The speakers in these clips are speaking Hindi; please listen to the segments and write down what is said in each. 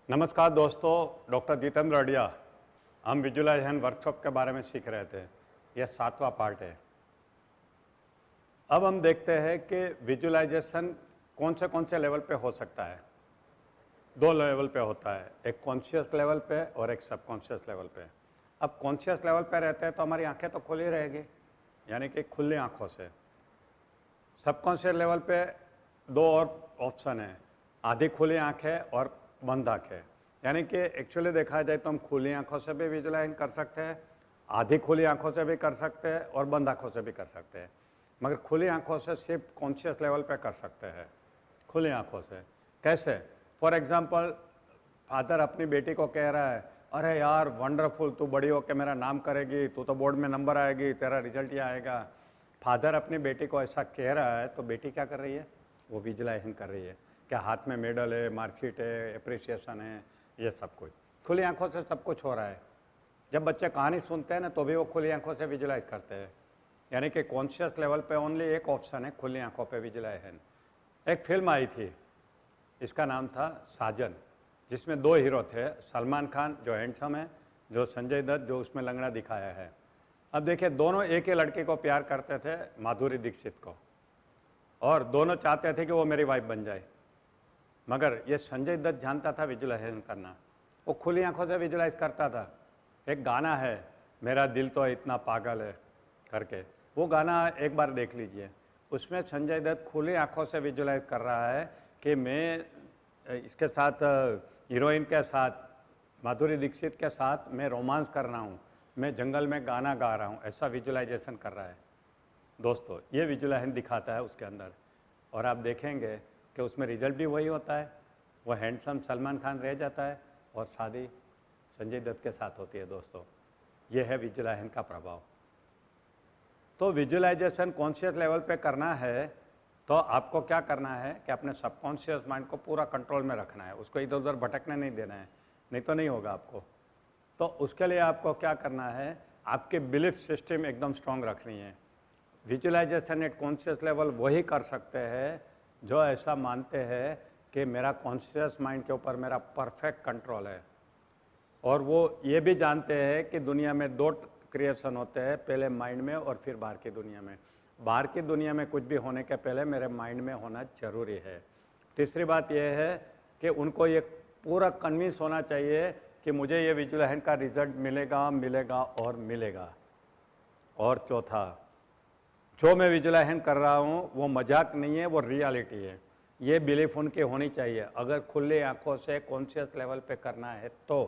नमस्कार दोस्तों, डॉक्टर जितेंद्र अडिया। हम विजुलाइजेशन वर्कशॉप के बारे में सीख रहे थे। यह 7वां पार्ट है। अब हम देखते हैं कि विजुलाइजेशन कौन से लेवल पे हो सकता है। 2 लेवल पे होता है, एक कॉन्शियस लेवल पे और एक सबकॉन्शियस लेवल पे। अब कॉन्शियस लेवल पे रहते हैं तो हमारी आंखें तो खुली रहेगी, यानी कि खुली आंखों से। सबकॉन्शियस लेवल पे 2 और ऑप्शन है, आधी खुली आंखें और बंद आंखें। यानी कि एक्चुअली देखा जाए तो हम खुली आंखों से भी विजुलाइज कर सकते हैं, आधी खुली आंखों से भी कर सकते हैं और बंद आंखों से भी कर सकते हैं। मगर खुली आंखों से सिर्फ कॉन्शियस लेवल पे कर सकते हैं। खुली आंखों से कैसे? फॉर एग्जांपल, फादर अपनी बेटी को कह रहा है, अरे यार वंडरफुल, तू बड़ी होकर मेरा नाम करेगी, तू तो बोर्ड में नंबर आएगी, तेरा रिजल्ट ये आएगा। फादर अपनी बेटी को ऐसा कह रहा है तो बेटी क्या कर रही है? वो विजुलाइजेशन कर रही है। क्या हाथ में मेडल है, मार्कशीट है, अप्रिसिएशन है, ये सब कुछ खुली आंखों से सब कुछ हो रहा है। जब बच्चे कहानी सुनते हैं ना तो भी वो खुली आंखों से विजुलाइज करते हैं। यानी कि कॉन्शियस लेवल पे ओनली एक ऑप्शन है, खुली आंखों पे विजुलाइजेशन। एक फिल्म आई थी, इसका नाम था साजन, जिसमें 2 हीरो थे, सलमान खान जो हैंडसम है, जो संजय दत्त जो उसमें लंगड़ा दिखाया है। अब देखिए, दोनों एक ही लड़की को प्यार करते थे, माधुरी दीक्षित को, और दोनों चाहते थे कि वो मेरी वाइफ बन जाए। मगर ये संजय दत्त जानता था विजुलाइजेशन करना, वो खुली आंखों से विजुलाइज करता था। एक गाना है, मेरा दिल तो इतना पागल है करके, वो गाना एक बार देख लीजिए। उसमें संजय दत्त खुली आंखों से विजुलाइज कर रहा है कि मैं इसके साथ, हीरोइन के साथ, माधुरी दीक्षित के साथ मैं रोमांस कर रहा हूँ, मैं जंगल में गाना गा रहा हूँ, ऐसा विजुलाइजेशन कर रहा है। दोस्तों, ये विजुलाइजेशन दिखाता है उसके अंदर, और आप देखेंगे कि उसमें रिजल्ट भी वही होता है। वो हैंडसम सलमान खान रह जाता है और शादी संजय दत्त के साथ होती है। दोस्तों, ये है विजुलाइजेशन का प्रभाव। तो विजुलाइजेशन कॉन्शियस लेवल पे करना है तो आपको क्या करना है कि अपने सबकॉन्शियस माइंड को पूरा कंट्रोल में रखना है, उसको इधर उधर भटकने नहीं देना है, नहीं तो नहीं होगा आपको। तो उसके लिए आपको क्या करना है, आपकी बिलीफ सिस्टम एकदम स्ट्रांग रखनी है। विजुलाइजेशन एट कॉन्शियस लेवल वही कर सकते हैं जो ऐसा मानते हैं कि मेरा कॉन्शियस माइंड के ऊपर मेरा परफेक्ट कंट्रोल है, और वो ये भी जानते हैं कि दुनिया में 2 क्रिएशन होते हैं, पहले माइंड में और फिर बाहर की दुनिया में। बाहर की दुनिया में कुछ भी होने के पहले मेरे माइंड में होना जरूरी है। तीसरी बात यह है कि उनको ये पूरा कन्विंस होना चाहिए कि मुझे ये विजुलाइजेशन का रिजल्ट मिलेगा मिलेगा और मिलेगा। और चौथा, जो मैं विजुलाइजेशन कर रहा हूँ वो मजाक नहीं है, वो रियलिटी है। ये बिलीफ उनकी होनी चाहिए अगर खुली आंखों से कॉन्शियस लेवल पे करना है तो।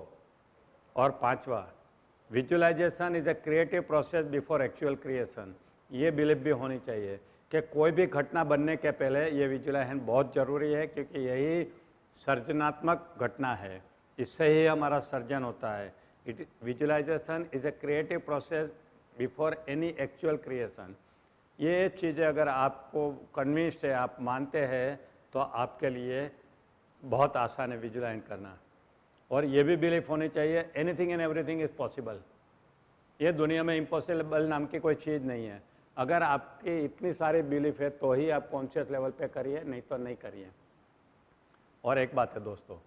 और 5वां, visualization is a creative process before actual creation. ये बिलीफ भी होनी चाहिए कि कोई भी घटना बनने के पहले ये विजुलाइजेशन बहुत ज़रूरी है, क्योंकि यही सृजनात्मक घटना है, इससे ही हमारा सर्जन होता है। It visualization is a creative process before any actual creation. ये चीज़ें अगर आपको कन्विंस्ड है, आप मानते हैं, तो आपके लिए बहुत आसान है विजुलाइज करना। और ये भी बिलीफ होनी चाहिए, anything and everything is possible. ये दुनिया में इम्पॉसिबल नाम की कोई चीज़ नहीं है। अगर आपकी इतनी सारी बिलीफ है तो ही आप कॉन्शियस लेवल पे करिए, नहीं तो नहीं करिए। और एक बात है दोस्तों,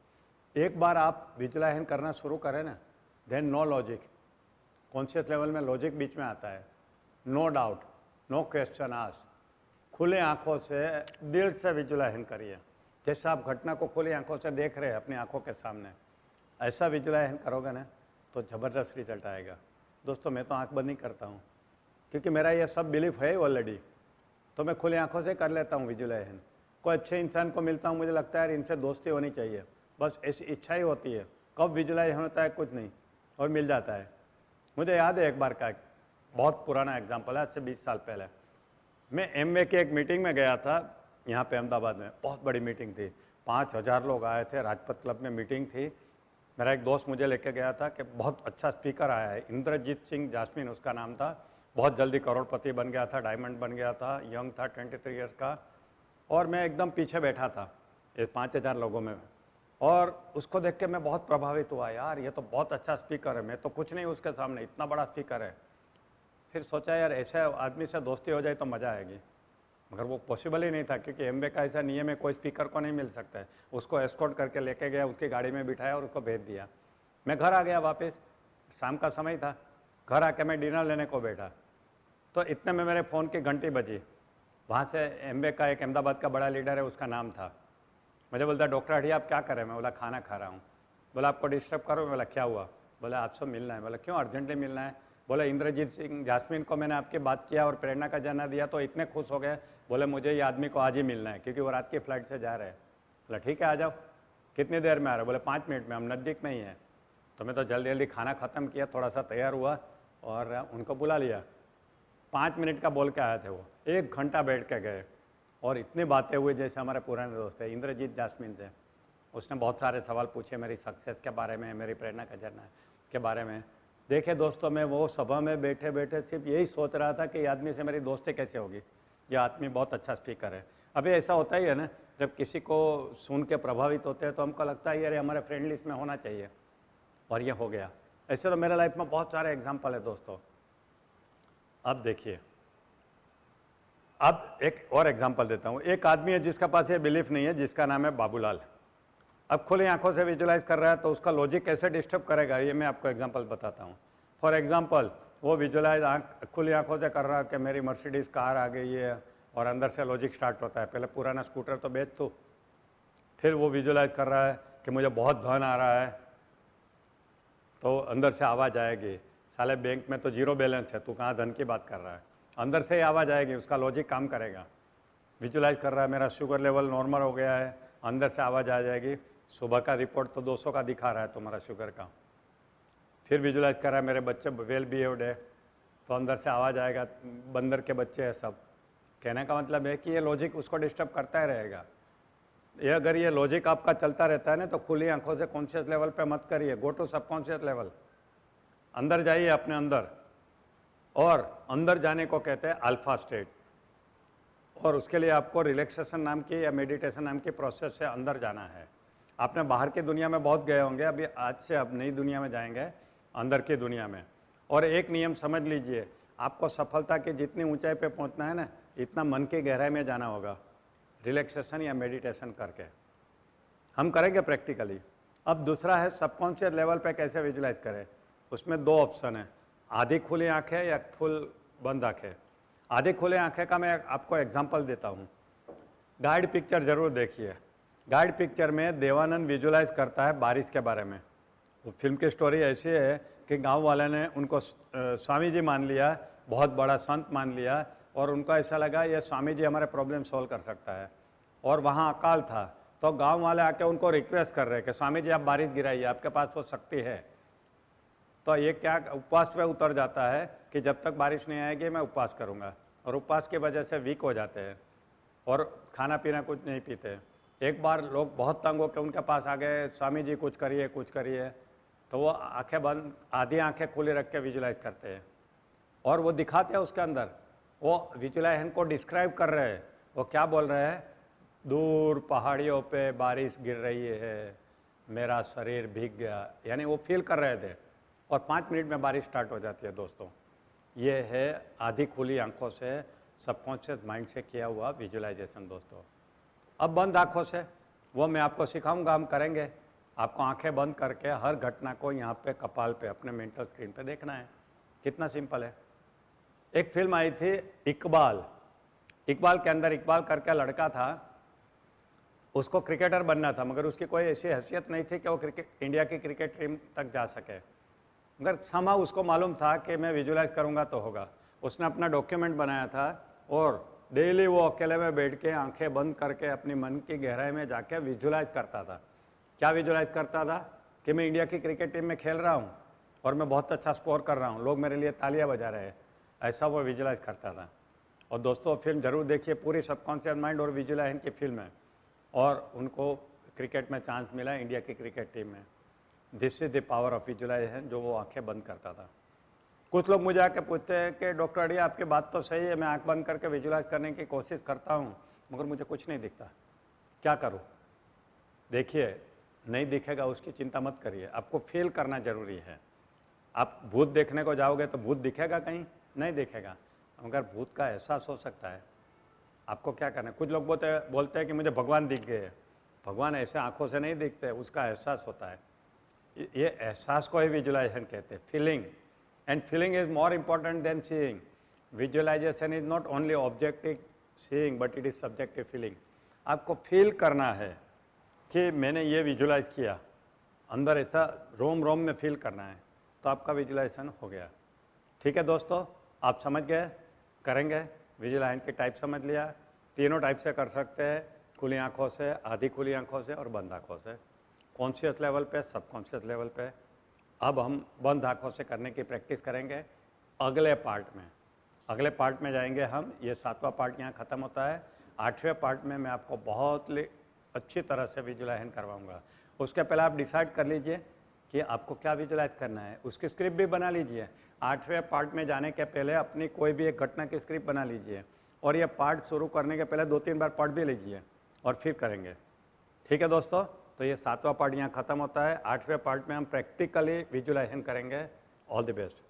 एक बार आप विजुलाइजेशन करना शुरू करें ना, then no logic. Conscious level में लॉजिक बीच में आता है। No doubt, no question ask, खुले आंखों से दिल से विजुलाइजेशन करिए। जैसे आप घटना को खुली आंखों से देख रहे हैं अपनी आंखों के सामने, ऐसा विजुलाइजेशन करोगे ना तो ज़बरदस्त रिजल्ट आएगा। दोस्तों, मैं तो आंख बंद नहीं करता हूँ, क्योंकि मेरा ये सब बिलीफ है ऑलरेडी, तो मैं खुली आंखों से कर लेता हूँ विजुलाइजेशन। कोई अच्छे इंसान को मिलता हूँ, मुझे लगता है यार इनसे दोस्ती होनी चाहिए, बस ऐसी इच्छा ही होती है। कब विजुलाइजेशन होता है कुछ नहीं, और मिल जाता है। मुझे याद है एक बार का बहुत पुराना एग्जाम्पल है, आज से 20 साल पहले। मैं एमवे की एक मीटिंग में गया था, यहाँ पे अहमदाबाद में बहुत बड़ी मीटिंग थी, 5000 लोग आए थे, राजपथ क्लब में मीटिंग थी। मेरा एक दोस्त मुझे लेके गया था कि बहुत अच्छा स्पीकर आया है, इंद्रजीत सिंह जास्मिन उसका नाम था, बहुत जल्दी करोड़पति बन गया था, डायमंड बन गया था, यंग था, 23 ईयर्स का। और मैं एकदम पीछे बैठा था ये 5000 लोगों में, और उसको देख के मैं बहुत प्रभावित हुआ, यार ये तो बहुत अच्छा स्पीकर है, मैं तो कुछ नहीं उसके सामने, इतना बड़ा स्पीकर है। फिर सोचा यार ऐसे आदमी से दोस्ती हो जाए तो मज़ा आएगी। मगर वो पॉसिबल ही नहीं था, क्योंकि एमवे का ऐसा नियम है, कोई स्पीकर को नहीं मिल सकता है। उसको एस्कॉर्ट करके लेके गया, उसकी गाड़ी में बिठाया और उसको भेज दिया। मैं घर आ गया वापस, शाम का समय था। घर आके मैं डिनर लेने को बैठा तो इतने में मेरे फ़ोन की घंटी बजी। वहाँ से एमवे का एक अहमदाबाद का बड़ा लीडर है, उसका नाम था। मुझे बोलता, डॉक्टर हडिया आप क्या कर रहे हैं? मैं बोला खाना खा रहा हूँ। बोला आपको डिस्टर्ब करो? मैं बोला क्या हुआ? बोला आपसे मिलना है। बोला क्यों, अर्जेंटली मिलना है? बोला इंद्रजीत सिंह जासमीन को मैंने आपकी बात किया और प्रेरणा का जना दिया तो इतने खुश हो गए, बोले मुझे ये आदमी को आज ही मिलना है क्योंकि वो रात की फ्लाइट से जा रहे हैं। बोला ठीक है आ जाओ। कितनी देर में आ रहे हो? बोले 5 मिनट में, हम नज़दीक में ही हैं। तो मैं तो जल्दी जल्दी खाना ख़त्म किया, थोड़ा सा तैयार हुआ और उनको बुला लिया। 5 मिनट का बोल के आए थे वो, 1 घंटा बैठ के गए और इतनी बातें हुई जैसे हमारे पुराने दोस्त है इंद्रजीत जासमीन से। उसने बहुत सारे सवाल पूछे मेरी सक्सेस के बारे में, मेरी प्रेरणा का जर्ना के बारे में। देखे दोस्तों, मैं वो सभा में बैठे बैठे सिर्फ यही सोच रहा था कि ये आदमी से मेरी दोस्ती कैसे होगी, ये आदमी बहुत अच्छा स्पीकर है। अभी ऐसा होता ही है ना, जब किसी को सुन के प्रभावित होते हैं तो हमको लगता है यार हमारे फ्रेंड लिस्ट में होना चाहिए, और ये हो गया। ऐसे तो मेरे लाइफ में बहुत सारे एग्जाम्पल है दोस्तों। अब देखिए, अब एक और एग्जाम्पल देता हूँ। एक आदमी है जिसका पास ये बिलीफ नहीं है, जिसका नाम है बाबूलाल। अब खुली आंखों से विजुलाइज कर रहा है तो उसका लॉजिक कैसे डिस्टर्ब करेगा, ये मैं आपको एग्जांपल बताता हूँ। फॉर एग्जांपल, वो विजुलाइज खुली आंखों से कर रहा है कि मेरी मर्सिडीज कार आ गई है, और अंदर से लॉजिक स्टार्ट होता है, पहले पुराना स्कूटर तो बेच तू। फिर वो विजुलाइज कर रहा है कि मुझे बहुत धन आ रहा है, तो अंदर से आवाज़ आएगी, साले बैंक में तो जीरो बैलेंस है, तू कहाँ धन की बात कर रहा है। अंदर से ही आवाज़ आएगी, उसका लॉजिक काम करेगा। विजुलाइज कर रहा है मेरा शुगर लेवल नॉर्मल हो गया है, अंदर से आवाज़ आ जाएगी, सुबह का रिपोर्ट तो 200 का दिखा रहा है तुम्हारा शुगर का। फिर विजुलाइज कर रहा है मेरे बच्चे वेल बिहेव्ड है, तो अंदर से आवाज़ आएगा बंदर के बच्चे हैं सब। कहने का मतलब है कि ये लॉजिक उसको डिस्टर्ब करता ही रहेगा। ये अगर ये लॉजिक आपका चलता रहता है ना, तो खुली आंखों से कॉन्शियस लेवल पे मत करिए, गो टू सबकॉन्शियस लेवल। अंदर जाइए अपने अंदर, और अंदर जाने को कहते हैं अल्फा स्टेट। और उसके लिए आपको रिलैक्सेशन नाम की या मेडिटेशन नाम की प्रोसेस से अंदर जाना है। आपने बाहर की दुनिया में बहुत गए होंगे, अभी आज से अब नई दुनिया में जाएंगे, अंदर की दुनिया में। और एक नियम समझ लीजिए, आपको सफलता की जितनी ऊंचाई पे पहुंचना है ना, इतना मन की गहराई में जाना होगा, रिलैक्सेशन या मेडिटेशन करके। हम करेंगे प्रैक्टिकली। अब दूसरा है सबकॉन्शियस लेवल पे कैसे विजुलाइज करें। उसमें 2 ऑप्शन है, आधी खुली आंखें या फुल बंद आंखें। आधी खुले आंखें का मैं आपको एग्जांपल देता हूँ। गाइड पिक्चर जरूर देखिए। गाइड पिक्चर में देवानंद विजुलाइज करता है बारिश के बारे में। वो फिल्म की स्टोरी ऐसी है कि गांव वाले ने उनको स्वामी जी मान लिया, बहुत बड़ा संत मान लिया, और उनको ऐसा लगा ये स्वामी जी हमारे प्रॉब्लम सॉल्व कर सकता है। और वहाँ अकाल था, तो गांव वाले आके उनको रिक्वेस्ट कर रहे हैं कि स्वामी जी आप बारिश गिराइए, आपके पास वो शक्ति है। तो ये क्या उपवास पे उतर जाता है कि जब तक बारिश नहीं आएगी मैं उपवास करूँगा, और उपवास की वजह से वीक हो जाते हैं और खाना पीना कुछ नहीं पीते। एक बार लोग बहुत तंग होकर उनके पास आ गए, स्वामी जी कुछ करिए कुछ करिए, तो वो आंखें बंद, आधी आंखें खुली रख के विजुलाइज करते हैं, और वो दिखाते हैं उसके अंदर, वो विजुलाइजेशन को डिस्क्राइब कर रहे हैं। वो क्या बोल रहे हैं, दूर पहाड़ियों पे बारिश गिर रही है, मेरा शरीर भीग गया, यानी वो फील कर रहे थे, और 5 मिनट में बारिश स्टार्ट हो जाती है दोस्तों। ये है आधी खुली आंखों से सबकॉन्शियस माइंड से किया हुआ विजुलाइजेशन दोस्तों। अब बंद आंखों से वो मैं आपको सिखाऊंगा, हम करेंगे। आपको आंखें बंद करके हर घटना को यहाँ पे कपाल पे अपने मेंटल स्क्रीन पे देखना है। कितना सिंपल है। एक फिल्म आई थी इकबाल। इकबाल के अंदर इकबाल करके लड़का था, उसको क्रिकेटर बनना था, मगर उसकी कोई ऐसी हैसियत नहीं थी कि वो इंडिया की क्रिकेट टीम तक जा सके। मगर समा उसको मालूम था कि मैं विजुलाइज करूंगा तो होगा। उसने अपना डॉक्यूमेंट बनाया था, और डेली वो अकेले में बैठ के आंखें बंद करके अपनी मन की गहराई में जाके विजुलाइज करता था। क्या विजुलाइज करता था कि मैं इंडिया की क्रिकेट टीम में खेल रहा हूँ और मैं बहुत अच्छा स्कोर कर रहा हूँ, लोग मेरे लिए तालियां बजा रहे हैं, ऐसा वो विजुलाइज करता था। और दोस्तों फिल्म जरूर देखिए, पूरी सबकॉन्शियस माइंड और विजुलाइजेशन की फिल्म है, और उनको क्रिकेट में चांस मिला इंडिया की क्रिकेट टीम में। This is the power of visualization, जो वो आंखें बंद करता था। कुछ लोग मुझे आके पूछते हैं कि डॉक्टर अडिया आपकी बात तो सही है, मैं आंख बंद करके विजुलाइज करने की कोशिश करता हूँ, मगर मुझे कुछ नहीं दिखता, क्या करूँ। देखिए, नहीं दिखेगा उसकी चिंता मत करिए, आपको फील करना जरूरी है। आप भूत देखने को जाओगे तो भूत दिखेगा कहीं? नहीं दिखेगा, मगर भूत का एहसास हो सकता है। आपको क्या करना है? कुछ लोग बोलते हैं कि मुझे भगवान दिख गए। भगवान ऐसे आंखों से नहीं दिखते, उसका एहसास होता है। ये एहसास को ही विजुलाइजेशन कहते हैं, feeling. And feeling is more important than seeing. Visualization is not only objective seeing but it is subjective feeling. आपको फील करना है कि मैंने ये विजुलाइज किया, अंदर ऐसा रोम रोम में फील करना है, तो आपका विजुलाइजेशन हो गया। ठीक है दोस्तों, आप समझ गए? करेंगे? विजुलाइजेशन की टाइप समझ लिया। तीनों टाइप से कर सकते हैं, खुली आंखों से, आधी खुली आंखों से और बंद आंखों से। कॉन्शियस लेवल पे, सबकॉन्शियस लेवल पे। अब हम बंद आंखों से करने की प्रैक्टिस करेंगे अगले पार्ट में। अगले पार्ट में जाएंगे हम। ये 7वां पार्ट यहाँ ख़त्म होता है। 8वें पार्ट में मैं आपको बहुत अच्छी तरह से विजुलाइजेशन करवाऊंगा। उसके पहले आप डिसाइड कर लीजिए कि आपको क्या विजुलाइज करना है, उसकी स्क्रिप्ट भी बना लीजिए। 8वें पार्ट में जाने के पहले अपनी कोई भी एक घटना की स्क्रिप्ट बना लीजिए, और ये पार्ट शुरू करने के पहले 2-3 बार पढ़ भी लीजिए और फिर करेंगे। ठीक है दोस्तों, तो ये 7वां पार्ट यहाँ ख़त्म होता है। 8वें पार्ट में हम प्रैक्टिकली विजुलाइजेशन करेंगे। All the best.